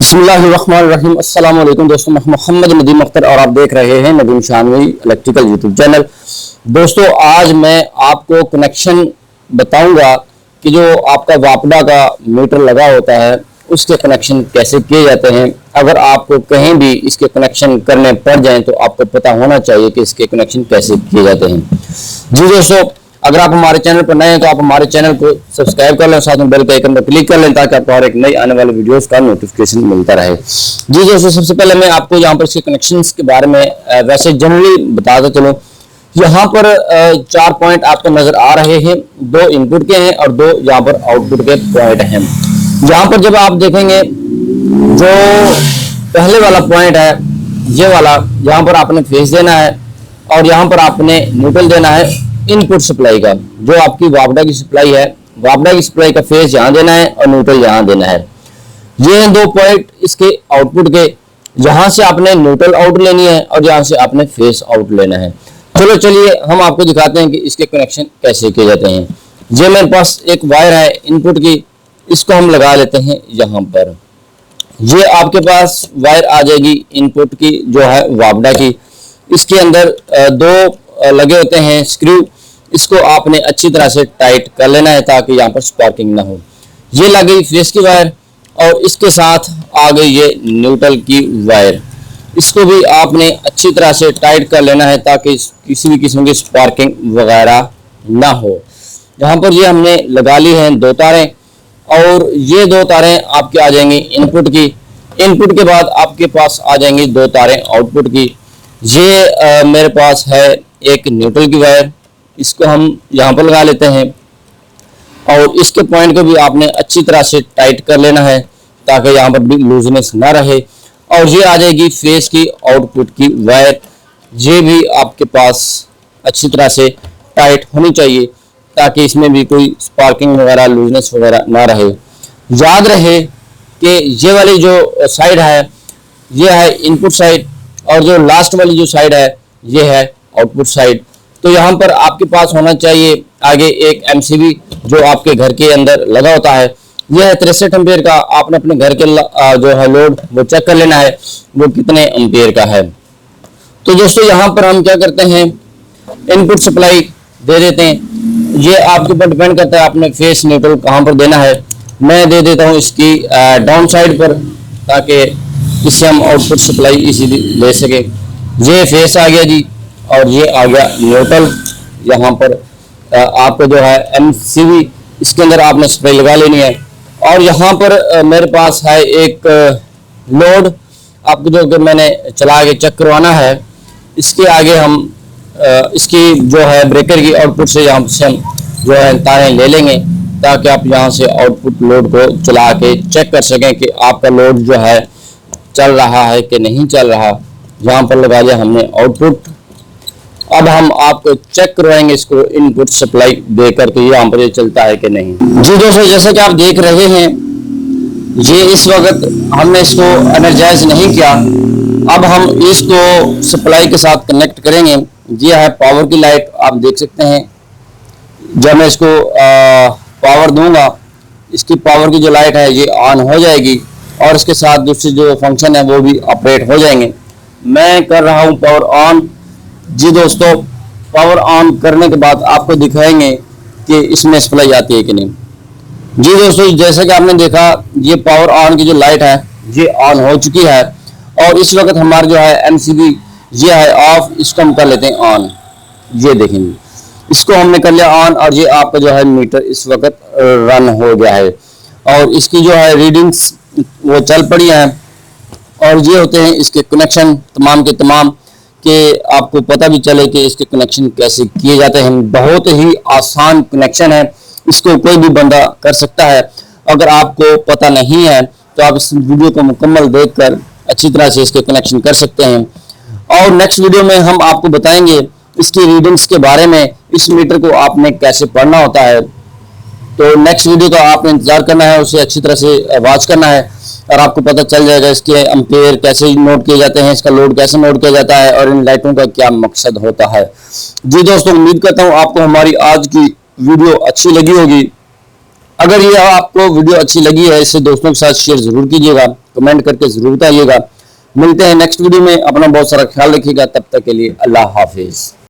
बिस्मिल्लाहिर्रहमानिर्रहीम। अस्सलाम वालेकुम दोस्तों, मैं मोहम्मद नदीम अख्तर और आप देख रहे हैं Nadeem Shanvi electrical YouTube channel. दोस्तों, आज मैं आपको कनेक्शन बताऊंगा कि जो आपका वापडा का मीटर लगा होता है उसके कनेक्शन कैसे किए जाते हैं। अगर आपको कहीं भी इसके कनेक्शन करने पड़ जाएं तो आपको पता होना चाहिए कि इसके कनेक्शन कैसे किए जाते हैं। जी दोस्तों, अगर आप हमारे चैनल पर नए हैं तो आप हमारे चैनल को सब्सक्राइब कर लें, साथ में बेल के आइकन पर क्लिक कर लें ताकि आपको हर एक नई आने वाली वीडियोस का नोटिफिकेशन मिलता रहे। जी दोस्तों, सबसे पहले मैं आपको यहाँ पर इसके कनेक्शंस के बारे में वैसे जनरली बताता चलूँ। यहाँ पर 4 पॉइंट आपको नजर आ रहे हैं, 2 इनपुट के हैं और 2 यहाँ पर आउटपुट के पॉइंट हैं। यहाँ पर जब आप देखेंगे जो पहले वाला पॉइंट है ये वाला, यहाँ पर आपने फेस देना है और यहाँ पर आपने न्यूट्रल देना है इनपुट सप्लाई का। जो आपकी वापडा की सप्लाई है, वापडा की सप्लाई का फेस यहाँ देना है और न्यूट्रल यहाँ देना है। ये हैं 2 पॉइंट इसके आउटपुट के। यहाँ से आपने न्यूट्रल आउट लेनी है और यहाँ से आपने फेस आउट लेना है। चलिए हम आपको दिखाते हैं कि इसके कनेक्शन कैसे किए जाते हैं। ये मेरे पास एक वायर है इनपुट की, इसको हम लगा लेते हैं यहाँ पर। ये आपके पास वायर आ जाएगी इनपुट की जो है वापडा की। इसके अंदर 2 लगे होते हैं स्क्रू, इसको आपने अच्छी तरह से टाइट कर लेना है ताकि यहाँ पर स्पार्किंग ना हो। ये लग गई फेस की वायर और इसके साथ आ गई ये न्यूट्रल की वायर। इसको भी आपने अच्छी तरह से टाइट कर लेना है ताकि किसी भी किस्म की स्पार्किंग वगैरह ना हो। यहाँ पर ये हमने लगा ली हैं 2 तारें और ये 2 तारें आपकी आ जाएंगी इनपुट की। इनपुट के बाद आपके पास आ जाएंगी 2 तारें आउटपुट की। ये मेरे पास है एक न्यूट्रल की वायर, इसको हम यहाँ पर लगा लेते हैं और इसके पॉइंट को भी आपने अच्छी तरह से टाइट कर लेना है ताकि यहाँ पर भी लूजनेस ना रहे। और ये आ जाएगी फेस की आउटपुट की वायर, ये भी आपके पास अच्छी तरह से टाइट होनी चाहिए ताकि इसमें भी कोई स्पार्किंग वगैरह लूजनेस वगैरह ना रहे। याद रहे कि ये वाली जो साइड है ये है इनपुट साइड और जो लास्ट वाली जो साइड है ये है आउटपुट साइड। तो यहाँ पर आपके पास होना चाहिए आगे एक एमसीबी जो आपके घर के अंदर लगा होता है। यह है 63 एम्पेयर का। आपने अपने घर के जो है लोड वो चेक कर लेना है वो कितने एम्पेयर का है। तो दोस्तों, यहाँ पर हम क्या करते हैं, इनपुट सप्लाई दे देते हैं। ये आपके ऊपर डिपेंड करता है आपने फेस न्यूट्रल कहाँ पर देना है। मैं दे देता हूँ इसकी डाउन साइड पर ताकि इससे हम आउटपुट सप्लाई इजीली ले सके। ये फेस आ गया जी और ये आ गया न्यूट्रल। यहाँ पर आपको जो है एमसीबी इसके अंदर आपने सप्लाई लगा लेनी है। और यहाँ पर मेरे पास है एक लोड आपको जो कि मैंने चला के चेक करवाना है। इसके आगे हम इसकी जो है ब्रेकर की आउटपुट से यहाँ से हम जो है तारें ले लेंगे ताकि आप यहाँ से आउटपुट लोड को चला के चेक कर सकें कि आपका लोड जो है चल रहा है कि नहीं चल रहा। यहाँ पर लगा लिया हमने आउटपुट। अब हम आपको चेक करवाएंगे इसको इनपुट सप्लाई देकर के यहाँ पर ये चलता है कि नहीं। जी दोस्तों, जैसा कि आप देख रहे हैं ये इस वक्त हमने इसको एनर्जाइज नहीं किया। अब हम इसको सप्लाई के साथ कनेक्ट करेंगे। ये है पावर की लाइट, आप देख सकते हैं। जब मैं इसको पावर दूंगा इसकी पावर की जो लाइट है ये ऑन हो जाएगी और इसके साथ दूसरे जो फंक्शन है वो भी ऑपरेट हो जाएंगे। मैं कर रहा हूँ पावर ऑन। जी दोस्तों, पावर ऑन करने के बाद आपको दिखाएंगे कि इसमें सप्लाई आती है कि नहीं। जी दोस्तों, जैसे कि आपने देखा ये पावर ऑन की जो लाइट है ये ऑन हो चुकी है और इस वक्त हमारा जो है एमसीबी ये है ऑफ, इसको हम कर लेते हैं ऑन। ये देखेंगे इसको हमने कर लिया ऑन और ये आपका जो है मीटर इस वक्त रन हो गया है और इसकी जो है रीडिंग्स वो चल पड़ी हैं। और ये होते हैं इसके कनेक्शन तमाम के तमाम, कि आपको पता भी चले कि इसके कनेक्शन कैसे किए जाते हैं। बहुत ही आसान कनेक्शन है, इसको कोई भी बंदा कर सकता है। अगर आपको पता नहीं है तो आप इस वीडियो को मुकम्मल देखकर अच्छी तरह से इसके कनेक्शन कर सकते हैं। और नेक्स्ट वीडियो में हम आपको बताएंगे इसकी रीडिंग्स के बारे में, इस मीटर को आपने कैसे पढ़ना होता है। तो नेक्स्ट वीडियो का आपने इंतजार करना है, उसे अच्छी तरह से वॉच करना है और आपको पता चल जाएगा इसके एम्पेयर कैसे नोट किए जाते हैं, इसका लोड कैसे नोट किया जाता है और इन लाइटों का क्या मकसद होता है। जी दोस्तों, उम्मीद करता हूँ आपको हमारी आज की वीडियो अच्छी लगी होगी। अगर ये आपको वीडियो अच्छी लगी है इसे दोस्तों के साथ शेयर जरूर कीजिएगा। कमेंट करके जरूर बताइएगा। मिलते हैं नेक्स्ट वीडियो में, अपना बहुत सारा ख्याल रखिएगा, तब तक के लिए अल्लाह हाफिज।